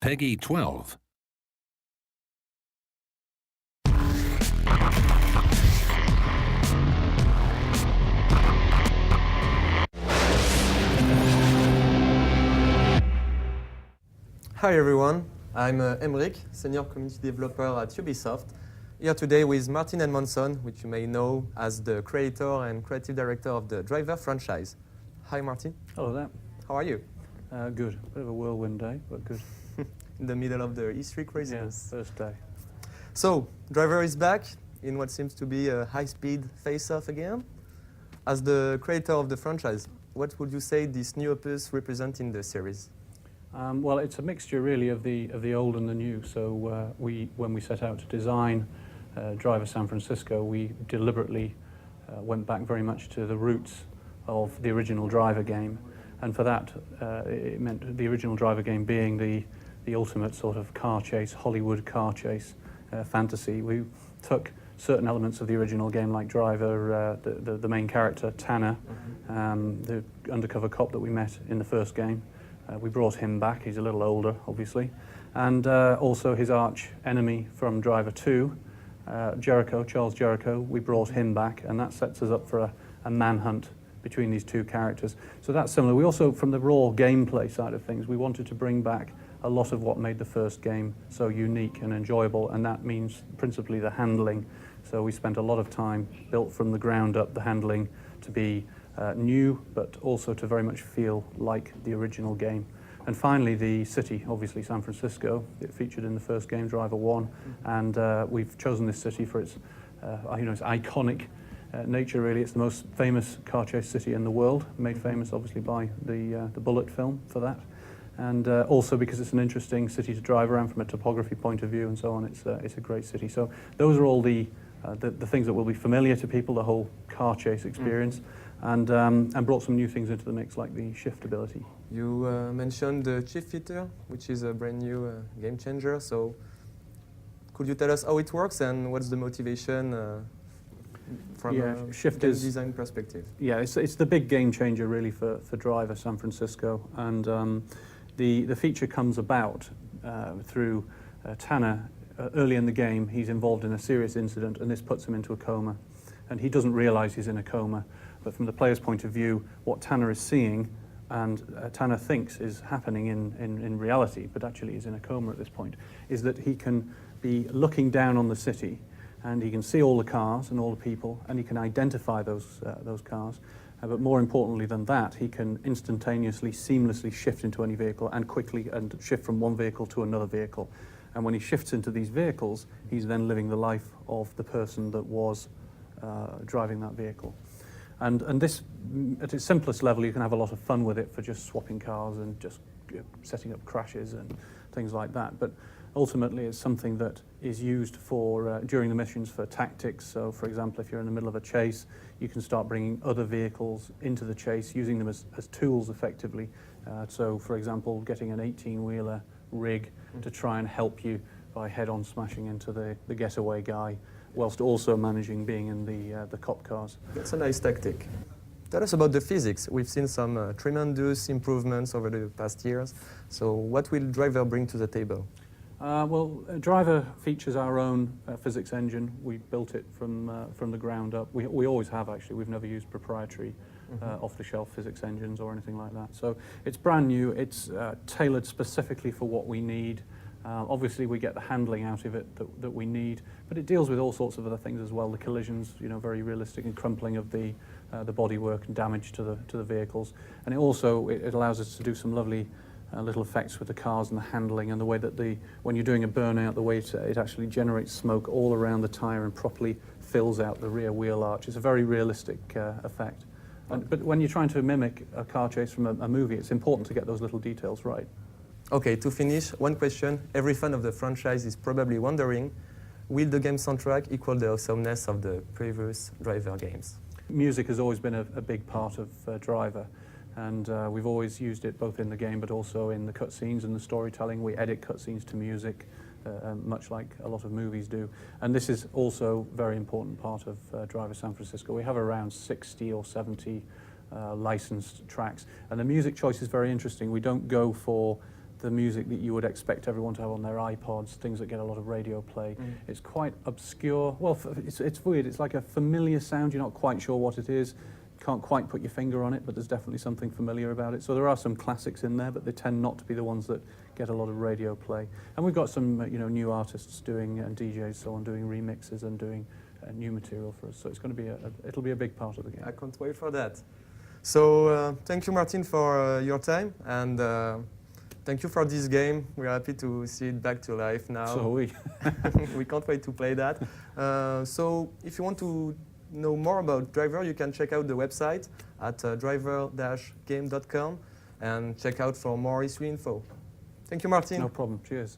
Peggy 12. Hi everyone, I'm Emric, Senior Community Developer at Ubisoft. Here today with Martin Edmondson, which you may know as the creator and creative director of the Driver franchise. Hi Martin. Hello there. How are you? Good. Bit of a whirlwind day, but good. In the middle of the E3 craziness. Yeah, first day. So, Driver is back in what seems to be a high-speed face-off again. As the creator of the franchise, what would you say this new opus represents in the series? Well, it's a mixture really of the old and the new. So when we set out to design Driver San Francisco, we deliberately went back very much to the roots of the original Driver game. And for that, it meant the original Driver game being the ultimate sort of car chase, Hollywood car chase fantasy. We took certain elements of the original game, like Driver, the main character, Tanner, the undercover cop that we met in the first game. We brought him back. He's a little older, obviously. And also his arch enemy from Driver 2, Charles Jericho, we brought him back, and that sets us up for a manhunt between these two characters. So that's similar. We also, from the raw gameplay side of things, we wanted to bring back a lot of what made the first game so unique and enjoyable, and that means principally the handling. So we spent a lot of time, built from the ground up, the handling to be new, but also to very much feel like the original game. And finally, the city, obviously San Francisco. It featured in the first game, Driver 1, and we've chosen this city for its, its iconic nature. Really, it's the most famous car chase city in the world, made famous obviously by the Bullet film for that, and also because it's an interesting city to drive around from a topography point of view and so on. It's a great city. So those are all the things that will be familiar to people, the whole car chase experience. And brought some new things into the mix, like the shift ability. You mentioned the shift feature, which is a brand new game changer. So could you tell us how it works and what's the motivation from a shift game design perspective? Yeah, it's the big game changer really for Driver San Francisco. And the feature comes about through Tanner. Early in the game, he's involved in a serious incident, and this puts him into a coma. And he doesn't realize he's in a coma. But from the player's point of view, what Tanner is seeing and Tanner thinks is happening in reality, but actually is in a coma at this point, is that he can be looking down on the city, and he can see all the cars and all the people, and he can identify those cars. But more importantly than that, he can instantaneously, seamlessly shift into any vehicle and quickly and shift from one vehicle to another vehicle. And when he shifts into these vehicles, he's then living the life of the person that was driving that vehicle. And this, at its simplest level, you can have a lot of fun with it for just swapping cars and just setting up crashes and things like that. But ultimately, it's something that is used for during the missions for tactics. So, for example, if you're in the middle of a chase, you can start bringing other vehicles into the chase, using them as tools effectively. So, for example, getting an 18-wheeler rig to try and help you by head-on smashing into the getaway guy, whilst also managing being in the cop cars. That's a nice tactic. Tell us about the physics. We've seen some tremendous improvements over the past years. So what will Driver bring to the table? Driver features our own physics engine. We built it from the ground up. We always have, actually. We've never used proprietary off-the-shelf physics engines or anything like that. So it's brand new. It's tailored specifically for what we need. Obviously, we get the handling out of it that we need, but it deals with all sorts of other things as well. The collisions, very realistic, and crumpling of the bodywork and damage to the vehicles. And it also it allows us to do some lovely little effects with the cars and the handling, and the way that when you're doing a burnout, the way it actually generates smoke all around the tyre and properly fills out the rear wheel arch. It's a very realistic effect. But when you're trying to mimic a car chase from a movie, it's important to get those little details right. Okay, to finish, one question every fan of the franchise is probably wondering, will the game soundtrack equal the awesomeness of the previous Driver games? Music has always been a big part of Driver, and we've always used it both in the game but also in the cutscenes and the storytelling. We edit cutscenes to music, much like a lot of movies do. And this is also a very important part of Driver San Francisco. We have around 60 or 70 licensed tracks, and the music choice is very interesting. We don't go for the music that you would expect everyone to have on their iPods, things that get a lot of radio play. It's quite obscure. Well, it's weird. It's like a familiar sound. You're not quite sure what it is. Can't quite put your finger on it, but there's definitely something familiar about it. So there are some classics in there, but they tend not to be the ones that get a lot of radio play. And we've got some new artists doing, and DJs so on, doing remixes and doing new material for us. So it's going to be it'll be a big part of the game. I can't wait for that. So thank you, Martin, for your time, and thank you for this game. We're happy to see it back to life now. So are we. We can't wait to play that. So if you want to know more about Driver, you can check out the website at driver-game.com and check out for more history info. Thank you, Martin. No problem. Cheers.